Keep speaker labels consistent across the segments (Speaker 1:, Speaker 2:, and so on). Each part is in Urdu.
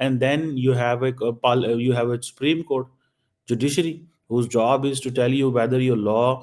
Speaker 1: and then you have a supreme court judiciary whose job is to tell you whether your law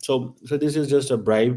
Speaker 1: so this is just a bribe,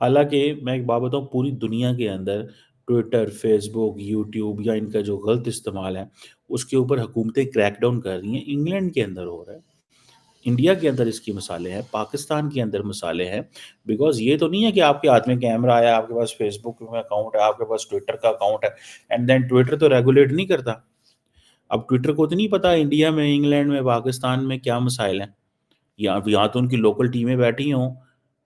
Speaker 1: حالانکہ میں ایک بات بتاؤں، پوری دنیا کے اندر ٹویٹر، فیس بک، یوٹیوب یا ان کا جو غلط استعمال ہے اس کے اوپر حکومتیں کریک ڈاؤن کر رہی ہیں. انگلینڈ کے اندر ہو رہا ہے، انڈیا کے اندر اس کی مثالیں ہیں، پاکستان کے اندر مثالیں ہیں. بیکاز یہ تو نہیں ہے کہ آپ کے ہاتھ میں کیمرہ ہے، آپ کے پاس فیس بک میں اکاؤنٹ ہے، آپ کے پاس ٹویٹر کا اکاؤنٹ ہے، اینڈ دین ٹویٹر تو ریگولیٹ نہیں کرتا. اب ٹویٹر کو تو نہیں پتا انڈیا میں، انگلینڈ میں، پاکستان میں کیا مسائل ہیں. یہاں تو ان کی لوکل ٹیمیں بیٹھی ہوں،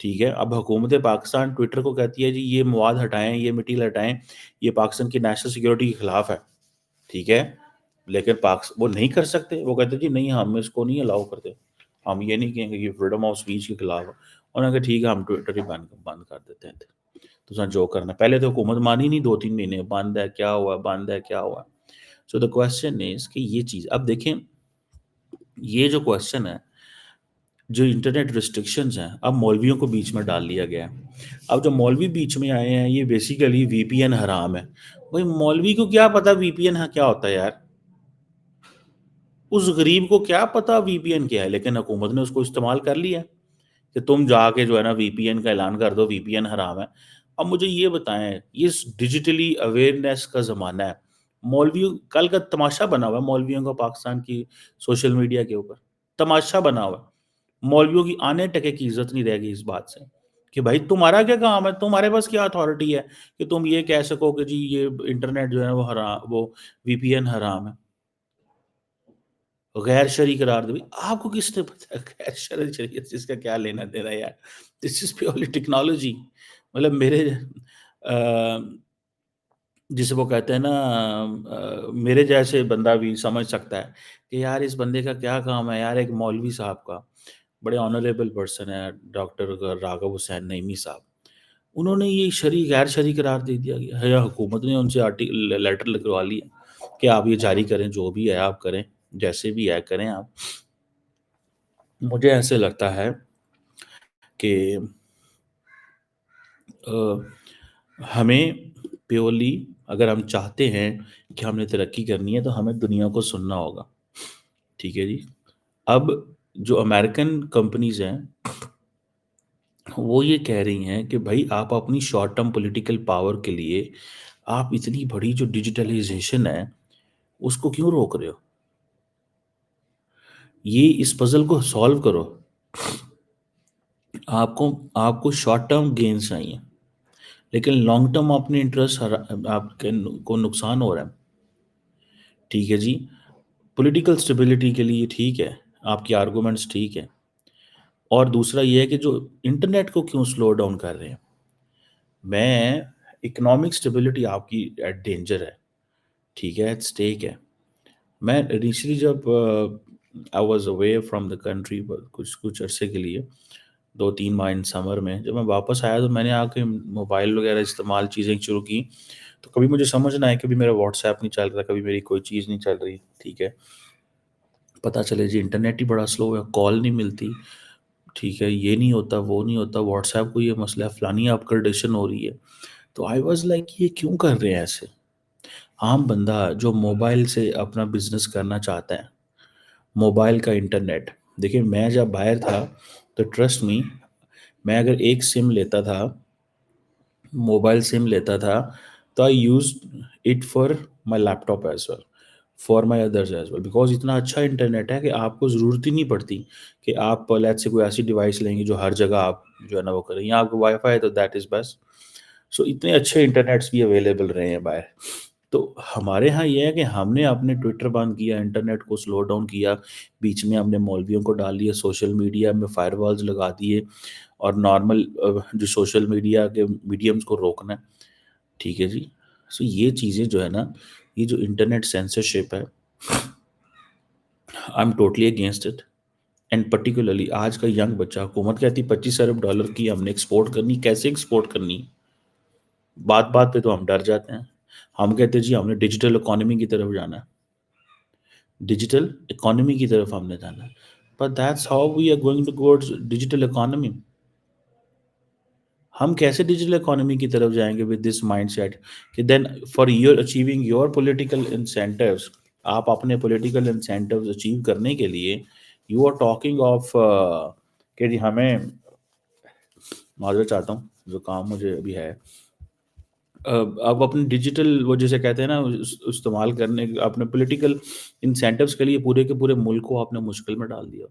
Speaker 1: ٹھیک ہے. اب حکومت پاکستان ٹویٹر کو کہتی ہے جی یہ مواد ہٹائیں، یہ مٹیریل ہٹائیں، یہ پاکستان کی نیشنل سیکورٹی کے خلاف ہے، ٹھیک ہے. لیکن وہ نہیں کر سکتے، وہ کہتے جی نہیں ہم اس کو نہیں الاؤ کرتے، ہم یہ نہیں کہیں گے کہ فریڈم آف اسپیچ کے خلاف ہے. انہوں نے کہا ٹھیک ہے ہم ٹویٹر ہی بند کر دیتے ہیں. تو سر جو کرنا، پہلے تو حکومت مانی نہیں، 2-3 مہینے بند ہے، کیا ہوا بند ہے، کیا ہوا. سو دا کوشچن از کہ یہ چیز اب دیکھیں، یہ جو کوشچن ہے، جو انٹرنیٹ ریسٹرکشنز ہیں، اب مولویوں کو بیچ میں ڈال لیا گیا ہے. اب جو مولوی بیچ میں آئے ہیں یہ بیسیکلی وی پی این حرام ہے. بھائی مولوی کو کیا پتا وی پی این کیا ہوتا ہے یار، اس غریب کو کیا پتا وی پی این کیا ہے. لیکن حکومت نے اس کو استعمال کر لیا کہ تم جا کے جو ہے نا وی پی این کا اعلان کر دو، وی پی این حرام ہے. اب مجھے یہ بتائیں، یہ ڈیجیٹلی اویئرنیس کا زمانہ ہے، مولویوں کل کا تماشا بنا ہوا ہے مولویوں کا پاکستان کی سوشل میڈیا کے اوپر تماشا بنا ہوا ہے. مولویوں کی آنے ٹکے کی عزت نہیں رہے گی اس بات سے کہ بھائی تمہارا کیا کام ہے، تمہارے پاس کیا اتھارٹی ہے کہ تم یہ کہہ سکو کہ جی یہ انٹرنیٹ جو ہے وہ حرام، وہ وی پی این حرام ہے، غیر شرعی قرار دے. آپ کو کس نے پتا غیر شرعی شریعت اس کا کیا لینا دینا یار. دس از پیورلی ٹیکنالوجی. مطلب میرے جسے وہ کہتے ہیں نا میرے جیسے بندہ بھی سمجھ سکتا ہے کہ یار اس بندے کا کیا کام ہے یار. ایک مولوی صاحب کا بڑے آنریبل پرسن ہے ڈاکٹر راغب حسین نعیمی صاحب، انہوں نے یہ شرعی غیر شرعی قرار دے دیا گیا ہے، یا حکومت نے ان سے لیٹر لکھوا لیا کہ آپ یہ جاری کریں، جو بھی ہے آپ کریں، جیسے بھی ہے کریں آپ. مجھے ایسے لگتا ہے کہ ہمیں پیورلی اگر ہم چاہتے ہیں کہ ہم نے ترقی کرنی ہے تو ہمیں دنیا کو سننا ہوگا، ٹھیک ہے جی. اب جو امریکن کمپنیز ہیں وہ یہ کہہ رہی ہیں کہ بھائی آپ اپنی شارٹ ٹرم پولیٹیکل پاور کے لیے آپ اتنی بڑی جو ڈیجیٹلائزیشن ہے اس کو کیوں روک رہے ہو. یہ اس پزل کو سالو کرو. آپ کو شارٹ ٹرم گینز چاہیے لیکن لانگ ٹرم اپنے انٹرسٹ آپ کے کو نقصان ہو رہا ہے، ٹھیک ہے جی. پولیٹیکل اسٹیبلٹی کے لیے ٹھیک ہے، آپ کی آرگومنٹس ٹھیک ہے. اور دوسرا یہ ہے کہ جو انٹرنیٹ کو کیوں سلو ڈاؤن کر رہے ہیں. میں اکنامک اسٹیبلٹی آپ کی ایٹ ڈینجر ہے، ٹھیک ہے، ایٹ اسٹیک ہے. میں ریسنٹلی جب I was away from the country کچھ عرصے کے لیے 2-3 ماہ سمر میں، جب میں واپس آیا تو میں نے آ کے موبائل وغیرہ استعمال چیزیں شروع کی تو کبھی مجھے سمجھ نہ آئے، کبھی میرا واٹس ایپ نہیں چل رہا، کبھی میری کوئی چیز نہیں چل رہی، ٹھیک ہے. پتہ چلے جی انٹرنیٹ ہی بڑا سلو ہے، کال نہیں ملتی، ٹھیک ہے، یہ نہیں ہوتا وہ نہیں ہوتا، واٹس ایپ کو یہ مسئلہ ہے، فلانی اپ گریڈیشن ہو رہی ہے. تو آئی واز لائک یہ کیوں کر رہے ہیں ایسے. عام بندہ جو موبائل سے اپنا بزنس کرنا چاہتا ہے، موبائل کا انٹرنیٹ، دیکھیں میں جب باہر تھا تو ٹرسٹ می، میں اگر ایک سم لیتا تھا، موبائل سم لیتا تھا تو I use it for my laptop as well, for my others as well, because اتنا اچھا انٹرنیٹ ہے کہ آپ کو ضرورت ہی نہیں پڑتی کہ آپ لیٹ سے کوئی ایسی ڈیوائس لیں گے جو ہر جگہ آپ جو ہے نا وہ کریں. یہاں آپ کو وائی فائی ہے تو دیٹ از بیسٹ. سو اتنے اچھے انٹرنیٹس بھی اویلیبل رہے ہیں باہر. تو ہمارے ہاں یہ ہے کہ ہم نے اپنے ٹویٹر بند کیا، انٹرنیٹ کو سلو ڈاؤن کیا، بیچ میں ہم نے مولویوں کو ڈال دیا، سوشل میڈیا میں فائر والز لگا دیے اور نارمل جو سوشل میڈیا کے میڈیمز کو روکنا ہے، ٹھیک ہے جی. سو یہ چیزیں جو ہے نا، یہ جو انٹرنیٹ سینسرشپ ہے، I am totally against it. And particularly آج کا ینگ بچہ، حکومت کہتی $25 ارب کی ہم نے ایکسپورٹ کرنی، کیسے ایکسپورٹ کرنی. بات بات پہ تو ہم ڈر جاتے ہیں. ہم کہتے ہیں جی ہم نے ڈیجیٹل اکانومی کی طرف جانا ہے، ڈیجیٹل اکانومی کی طرف ہم نے جانا ہے. But that's how we are going towards digital economy. ہم کیسے ڈیجیٹل اکانومی کی طرف جائیں گے ود دس مائنڈ سیٹ کہ then for your achieving your political incentives, آپ اپنے پولیٹیکل انسینٹیوز اچیو کرنے کے لیے یو آر ٹاکنگ آف کہ جی ہمیں، معذرت چاہتا ہوں جو کام مجھے ابھی ہے، اب اپنے ڈیجیٹل وہ جسے کہتے ہیں نا استعمال کرنے اپنے پولیٹیکل انسینٹیوز کے لیے پورے کے پورے ملک کو آپ نے مشکل میں ڈال دیا۔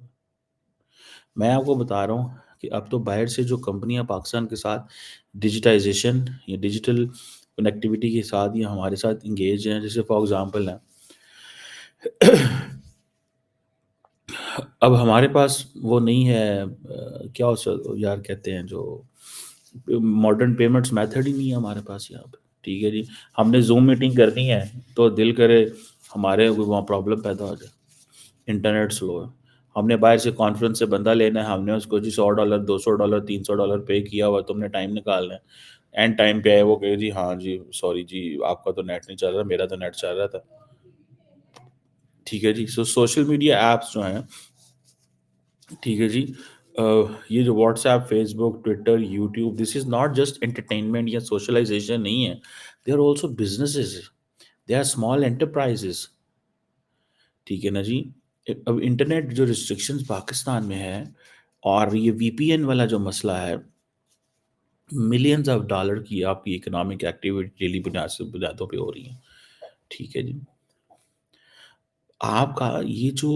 Speaker 1: میں آپ کو بتا رہا ہوں کہ اب تو باہر سے جو کمپنیاں پاکستان کے ساتھ ڈیجیٹائزیشن یا ڈیجیٹل کنیکٹیوٹی کے ساتھ یا ہمارے ساتھ انگیج ہیں، جیسے فار ایگزامپل ہیں، اب ہمارے پاس وہ نہیں ہے، کیا یار کہتے ہیں جو ماڈرن پیمنٹس میتھڈ ہی نہیں ہے ہمارے پاس یہاں پہ، ٹھیک ہے جی، ہم نے زوم میٹنگ کرنی ہے تو دل کرے ہمارے وہاں پرابلم پیدا ہو جائے، انٹرنیٹ سلو ہے، ہم نے باہر سے کانفرنس سے بندہ لینا ہے، ہم نے اس کو جی $100 $200 $300 پے کیا ہوا، تم نے ٹائم نکالنا ہے، اینڈ ٹائم پہ آئے وہ کہ جی ہاں جی سوری جی آپ کا تو نیٹ نہیں چل رہا، میرا تو نیٹ چل رہا تھا، ٹھیک ہے جی۔ سوشل میڈیا ایپس جو ہیں، ٹھیک ہے جی، یہ جو WhatsApp, Facebook, Twitter, YouTube, this is not just entertainment یا سوشلائزیشن نہیں ہے، they are also businesses, they are small enterprises, ٹھیک ہے نا جی۔ اب انٹرنیٹ جو ریسٹرکشنز پاکستان میں ہے اور یہ وی پی این والا جو مسئلہ ہے، ملینز آف ڈالر کی آپ کی اکنامک ایکٹیویٹی ڈیلی بنیادوں پہ ہو رہی ہیں، ٹھیک ہے جی۔ آپ کا یہ جو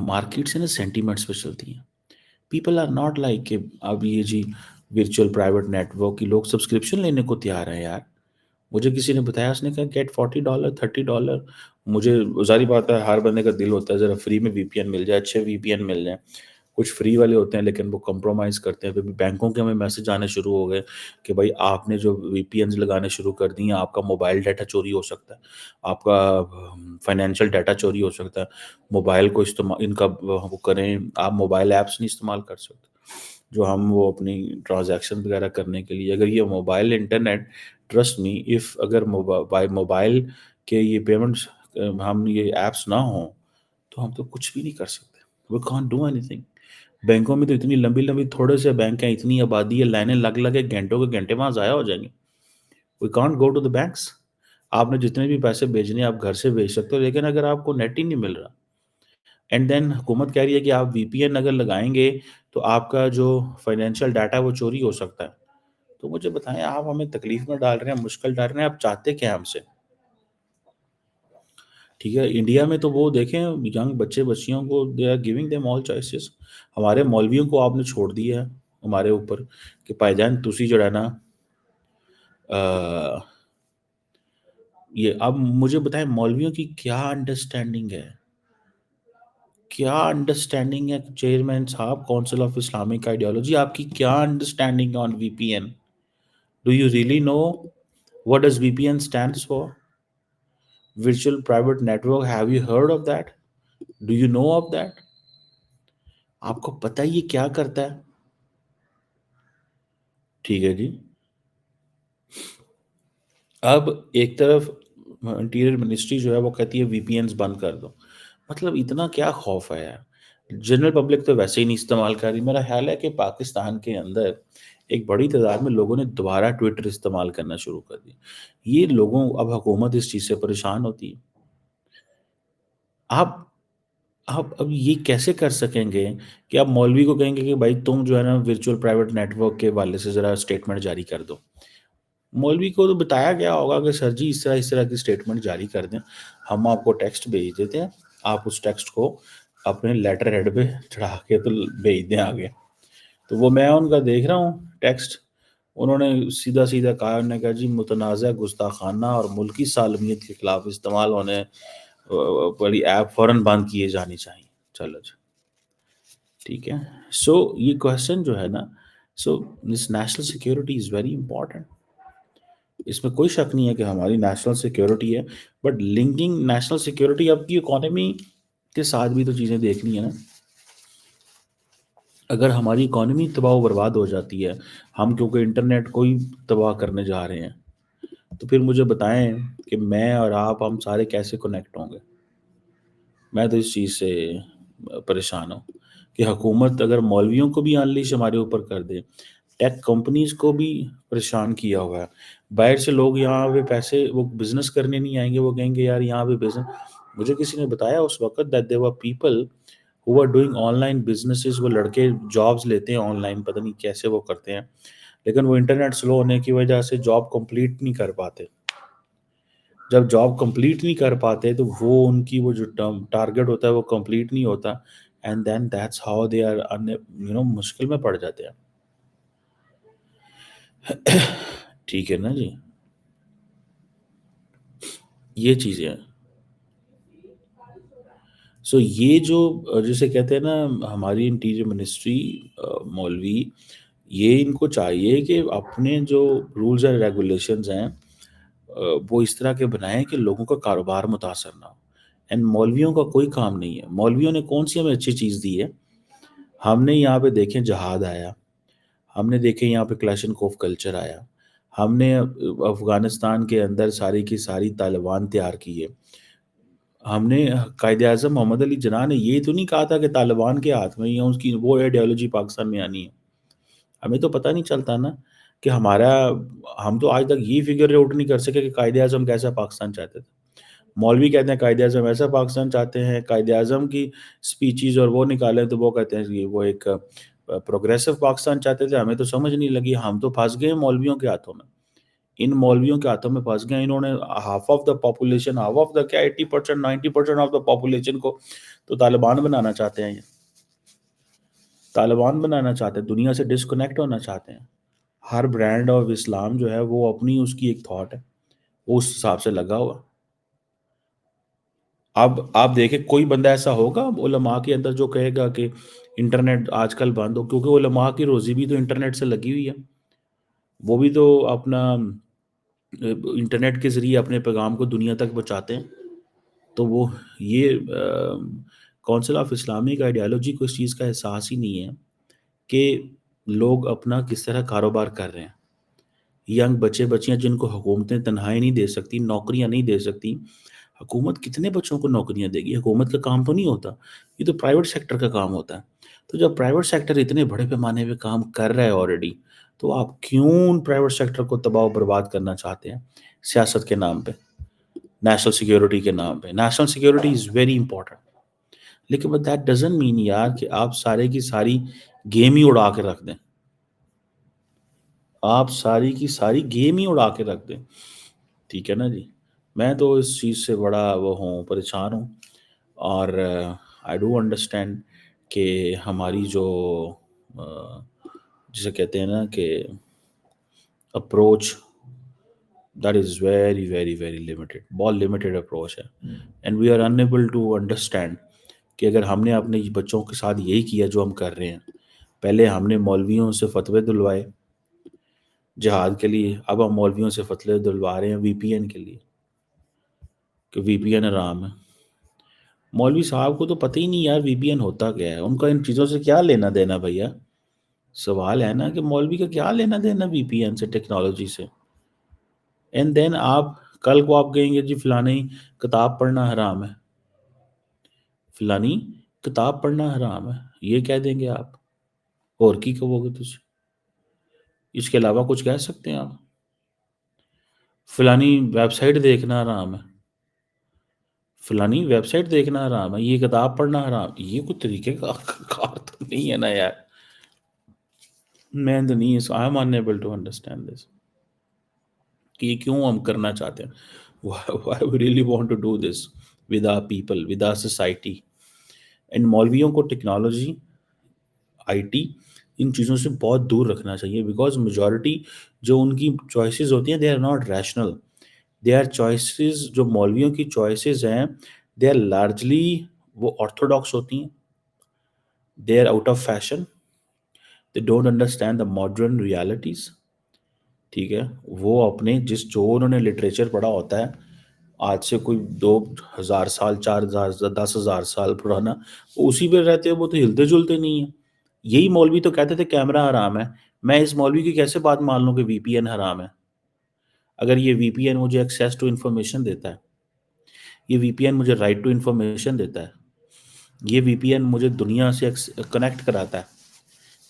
Speaker 1: مارکیٹ سے نا سینٹیمنٹس پہ چلتی ہیں، پیپل آر ناٹ لائک کہ اب یہ جی ورچوئل پرائیویٹ نیٹ ورک کی لوگ سبسکرپشن لینے کو تیار ہیں یار، مجھے کسی نے بتایا، اس نے کہا گیٹ $40 $30، مجھے ظاہری بات ہے ہر بندے کا دل ہوتا ہے ذرا فری میں وی پی این مل جائے، اچھے وی پی این مل جائیں، کچھ فری والے ہوتے ہیں لیکن وہ کمپرومائز کرتے ہیں، پھر بینکوں کے ہمیں میسج آنے شروع ہو گئے کہ بھائی آپ نے جو وی پی اینز لگانے شروع کر دی ہیں، آپ کا موبائل ڈاٹا چوری ہو سکتا ہے، آپ کا فائنینشیل ڈاٹا چوری ہو سکتا ہے، موبائل کو استعمال ان کا وہ کریں، آپ موبائل ایپس نہیں استعمال کر سکتے جو ہم وہ اپنی ٹرانزیکشن وغیرہ کرنے کے لیے، اگر یہ mobile internet, trust me if اگر موبائل کے یہ پیمنٹس ہم یہ ایپس نہ ہوں تو ہم تو کچھ بھی نہیں کر سکتے، we can't do anything. بینکوں میں تو اتنی لمبی لمبی تھوڑے سے بینک ہیں، اتنی آبادی ہے، لائنیں لگ لگ کے گھنٹوں کے گھنٹے وہاں ضائع ہو جائیں گے، we can't go to the banks. آپ نے جتنے بھی پیسے بھیجنے آپ گھر سے بھیج سکتے ہو، لیکن اگر آپ کو نیٹ ہی نہیں مل رہا، اینڈ دین حکومت کہہ رہی ہے کہ آپ وی پی این اگر لگائیں گے تو آپ کا جو فائنینشیل ڈاٹا وہ چوری ہو سکتا ہے، تو مجھے بتائیں آپ ہمیں تکلیف میں ڈال رہے ہیں، مشکل ڈال رہے ہیں، آپ چاہتے کیا ہم سے؟ ٹھیک ہے، انڈیا میں تو وہ دیکھیں ینگ بچے بچیوں کو they are giving them all choices, ہمارے مولویوں کو آپ نے چھوڑ دیا ہے ہمارے اوپر کہ بھائی جان تسی جو ہے نا یہ اب مجھے بتائیں مولویوں کی کیا انڈرسٹینڈنگ ہے، کیا انڈرسٹینڈنگ ہے چیئرمین صاحب کونسل آف اسلامک آئیڈیالوجی، آپ کی کیا understanding on V P N? Do you really know what does VPN stands for? Virtual private network, have you heard of that? Do you know of that? آپ کو پتہ ہی یہ کیا کرتا ہے؟ ٹھیک ہے جی، اب ایک طرف انٹیریئر منسٹری جو ہے وہ کہتی ہے وی پی اینز بند کر دو، مطلب اتنا کیا خوف ہے یار، جنرل پبلک تو ویسے ہی نہیں استعمال کر رہی، میرا خیال ہے کہ پاکستان کے اندر ایک بڑی تعداد میں لوگوں نے دوبارہ ٹویٹر استعمال کرنا شروع کر دی، یہ لوگوں اب حکومت اس چیز سے پریشان ہوتی ہے، آپ آپ اب یہ کیسے کر سکیں گے کہ آپ مولوی کو کہیں گے کہ بھائی تم جو ہے نا ورچوئل پرائیویٹ نیٹ ورک کے والے سے ذرا اسٹیٹمنٹ جاری کر دو، مولوی کو تو بتایا گیا ہوگا کہ سر جی اس طرح کی اسٹیٹمنٹ جاری کر دیں، ہم آپ کو ٹیکسٹ بھیج دیتے ہیں، آپ اس ٹیکسٹ کو اپنے لیٹر ہیڈ پہ چڑھا کے تو بھیج دیں آگے، تو وہ میں ان کا دیکھ رہا ہوں ٹیکسٹ، انہوں نے سیدھا سیدھا کہا، انہوں نے کہا جی متنازع گستاخانہ اور ملکی سالمیت کے خلاف استعمال ہونے والی ایپ فوراً بند کیے جانی چاہیے، چلو جی ٹھیک ہے۔ سو یہ کوشچن جو ہے نا، so this national security is very important, اس میں کوئی شک نہیں ہے کہ ہماری نیشنل سیکورٹی ہے، بٹ لنکنگ نیشنل سیکورٹی اب کی اکانومی کے ساتھ بھی تو چیزیں دیکھنی ہے نا، اگر ہماری اکانومی تباہ و برباد ہو جاتی ہے، ہم کیونکہ انٹرنیٹ کو ہی تباہ کرنے جا رہے ہیں، تو پھر مجھے بتائیں کہ میں اور آپ ہم سارے کیسے کنیکٹ ہوں گے؟ میں تو اس چیز سے پریشان ہوں کہ حکومت اگر مولویوں کو بھی انلیش ہمارے اوپر کر دے، ٹیک کمپنیز کو بھی پریشان کیا ہوا ہے، باہر سے لوگ یہاں پہ پیسے وہ بزنس کرنے نہیں آئیں گے، وہ کہیں گے یار یہاں پہ بزنس، مجھے کسی نے بتایا اس وقت that there were people who are doing on line businesses, وہ لڑکے جابز لیتے ہیں آن لائن، پتہ نہیں کیسے وہ کرتے ہیں، لیکن وہ انٹرنیٹ سلو ہونے کی وجہ سے جاب کمپلیٹ نہیں کر پاتے. جب جاب کمپلیٹ نہیں کر پاتے تو وہ ان کی وہ جو ٹارگیٹ ہوتا ہے وہ کمپلیٹ نہیں ہوتا. And then that's how they are مشکل میں پڑ جاتے ہیں. ٹھیک ہے نا جی, یہ چیزیں ہیں. سو یہ جو جسے کہتے ہیں نا ہماری انٹیریئر منسٹری, مولوی, یہ ان کو چاہیے کہ اپنے جو رولز اینڈ ریگولیشنز ہیں وہ اس طرح کے بنائیں کہ لوگوں کا کاروبار متاثر نہ ہو. اینڈ مولویوں کا کوئی کام نہیں ہے. مولویوں نے کون سی ہمیں اچھی چیز دی ہے؟ ہم نے یہاں پہ دیکھیں جہاد آیا, ہم نے دیکھیں یہاں پہ کلیشن کوف کلچر آیا, ہم نے افغانستان کے اندر ساری کی ساری طالبان تیار کی ہے. ہم نے قائد اعظم محمد علی جناح نے یہ تو نہیں کہا تھا کہ طالبان کے ہاتھ میں یا اس کی وہ آئیڈیالوجی پاکستان میں آنی ہے. ہمیں تو پتہ نہیں چلتا نا کہ ہم تو آج تک یہ فگر آؤٹ نہیں کر سکے کہ قائد اعظم کیسا پاکستان چاہتے تھے. مولوی کہتے ہیں قائد اعظم ایسا پاکستان چاہتے ہیں, قائد اعظم کی سپیچز اور وہ نکالیں تو وہ کہتے ہیں کہ وہ ایک پروگریسو پاکستان چاہتے تھے. ہمیں تو سمجھ نہیں لگی, ہم تو پھنس گئے مولویوں کے ہاتھوں میں. ان مولویوں کے ہاتھوں میں پھنس گئے. انہوں نے half of the population, half of the کیا 80% 90% آف دا پاپولیشن کو تو طالبان بنانا چاہتے ہیں. یہ طالبان بنانا چاہتے ہیں, دنیا سے ڈسکنیکٹ ہونا چاہتے ہیں. ہر برانڈ آف اسلام جو ہے وہ اپنی اس کی ایک تھاٹ ہے, وہ اس حساب سے لگا ہوا. اب آپ دیکھیں کوئی بندہ ایسا ہوگا علماء کے اندر جو کہے گا کہ انٹرنیٹ آج کل بند ہو, کیونکہ علماء کی روزی بھی تو انٹرنیٹ سے لگی ہوئی ہے. وہ بھی تو اپنا انٹرنیٹ کے ذریعے اپنے پیغام کو دنیا تک پہنچاتے ہیں. تو وہ یہ کونسل آف اسلامک آئیڈیالوجی کو اس چیز کا احساس ہی نہیں ہے کہ لوگ اپنا کس طرح کاروبار کر رہے ہیں. ینگ بچے بچیاں جن کو حکومتیں تنہائی نہیں دے سکتی, نوکریاں نہیں دے سکتی, حکومت کتنے بچوں کو نوکریاں دے گی؟ حکومت کا کام تو نہیں ہوتا, یہ تو پرائیویٹ سیکٹر کا کام ہوتا ہے. تو جب پرائیویٹ سیکٹر اتنے بڑے پیمانے پہ کام کر رہا ہے آلریڈی, تو آپ کیوں پرائیویٹ سیکٹر کو تباہ و برباد کرنا چاہتے ہیں سیاست کے نام پہ, نیشنل سیکیورٹی کے نام پہ؟ نیشنل سیکیورٹی از ویری امپورٹنٹ, لیکن بٹ دیٹ ڈزنٹ مین یار کہ آپ سارے کی ساری گیم ہی اڑا کے رکھ دیں. آپ ساری کی ساری گیم ہی اڑا کے رکھ دیں. ٹھیک ہے نا جی. میں تو اس چیز سے بڑا وہ ہوں, پریشان ہوں. اور آئی ڈو انڈرسٹینڈ کہ ہماری جو جسے کہتے ہیں نا کہ approach, that is very very very limited, بہت لمیٹیڈ اپروچ ہے. And we are unable to understand کہ اگر ہم نے اپنے بچوں کے ساتھ یہی کیا جو ہم کر رہے ہیں, پہلے ہم نے مولویوں سے فتوے دلوائے جہاد کے لیے, اب ہم مولویوں سے فتوے دلوا رہے ہیں وی پی این کے لیے کہ وی پی این حرام ہے. مولوی صاحب کو تو پتہ ہی نہیں یار وی پی این ہوتا کیا ہے, ان کا ان چیزوں سے کیا لینا دینا بھیا؟ سوال ہے نا کہ مولوی کا کیا لینا دینا وی پی این سے, ٹیکنالوجی سے. اینڈ دین آپ کل کو آپ کہیں گے جی فلانی کتاب پڑھنا حرام ہے, فلانی کتاب پڑھنا حرام ہے, یہ کہہ دیں گے آپ. اور کی کہو گے تجھے؟ اس کے علاوہ کچھ کہہ سکتے ہیں آپ؟ فلانی ویب سائٹ دیکھنا حرام ہے, فلانی ویب سائٹ دیکھنا حرام ہے, یہ کتاب پڑھنا حرام. یہ کوئی طریقے کا کار تو نہیں ہے نا یار. میں تو نہیں, I am unable to understand this کہ یہ کیوں ہم کرنا چاہتے ہیں. why we really want to do this with our people, with our society. And مولویوں کو ٹیکنالوجی, آئی ٹی, ان چیزوں سے بہت دور رکھنا چاہیے, بیکاز میجورٹی جو ان کی چوائسیز ہوتی ہیں they are not rational. They are choices, جو مولویوں کی چوائسیز ہیں دے آر لارجلی وہ آرتھوڈاکس ہوتی ہیں, they are out of fashion, they don't understand the modern realities. ٹھیک ہے, وہ اپنے جو انہوں نے لٹریچر پڑھا ہوتا ہے آج سے کوئی 2000 سال 4000 10,000 سال پرانا, اسی پہ رہتے ہیں, وہ تو ہلتے جلتے نہیں ہیں. یہی مولوی تو کہتے تھے کیمرہ حرام ہے. میں اس مولوی کی کیسے بات مان لوں کہ وی پی این حرام ہے, اگر یہ وی پی این مجھے ایکسیس ٹو انفارمیشن دیتا ہے, یہ وی پی این مجھے رائٹ ٹو انفارمیشن دیتا ہے, یہ وی پی این مجھے دنیا سے کنیکٹ کراتا ہے.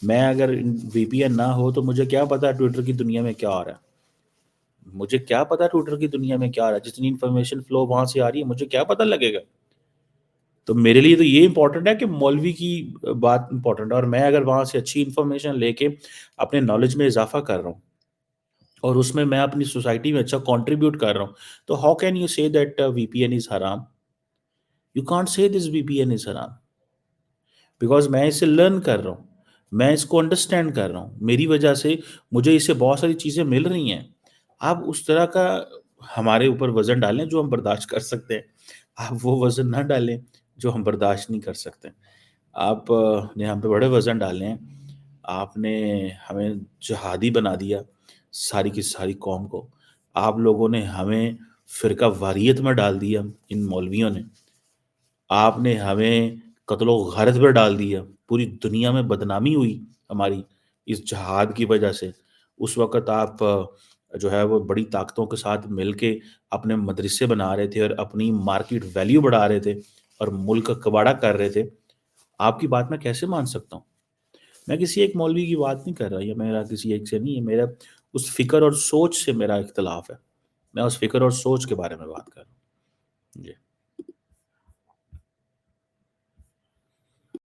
Speaker 1: میں اگر وی پی این نہ ہو تو مجھے کیا پتا ٹویٹر کی دنیا میں کیا آ رہا ہے, مجھے کیا پتا ٹویٹر کی دنیا میں کیا آ رہا ہے, جتنی انفارمیشن فلو وہاں سے آ رہی ہے مجھے کیا پتا لگے گا. تو میرے لیے تو یہ امپورٹنٹ ہے کہ مولوی کی بات امپورٹنٹ ہے، اور میں اگر وہاں سے اچھی انفارمیشن لے کے اپنے نالج میں اضافہ کر رہا ہوں اور اس میں اپنی سوسائٹی میں اچھا کنٹریبیوٹ کر رہا ہوں، تو ہاؤ کین یو سے دیٹ وی پی این از حرام؟ You can't say this we P N از حرام، بیکاز میں اسے لرن کر رہا ہوں، میں اس کو انڈرسٹینڈ کر رہا ہوں، میری وجہ سے مجھے اس سے بہت ساری چیزیں مل رہی ہیں۔ آپ اس طرح کا ہمارے اوپر وزن ڈالیں جو ہم برداشت کر سکتے ہیں، آپ وہ وزن نہ ڈالیں جو ہم برداشت نہیں کر سکتے۔ آپ نے ہم پہ بڑے وزن ڈالے ہیں، آپ نے ہمیں جہادی بنا دیا ساری کی ساری قوم کو، آپ لوگوں نے ہمیں فرقہ واریت میں ڈال دیا، ان مولویوں نے، آپ نے ہمیں قتل و غارت پہ ڈال دیا، پوری دنیا میں بدنامی ہوئی ہماری اس جہاد کی وجہ سے۔ اس وقت آپ جو ہے وہ بڑی طاقتوں کے ساتھ مل کے اپنے مدرسے بنا رہے تھے اور اپنی مارکیٹ ویلیو بڑھا رہے تھے اور ملک کا کباڑہ کر رہے تھے۔ آپ کی بات میں کیسے مان سکتا ہوں؟ میں کسی ایک مولوی کی بات نہیں کر رہا، یا میرا کسی ایک سے نہیں ہے، میرا اس فکر اور سوچ سے میرا اختلاف ہے۔ میں اس فکر اور سوچ کے بارے میں بات کر رہا ہوں۔ جی۔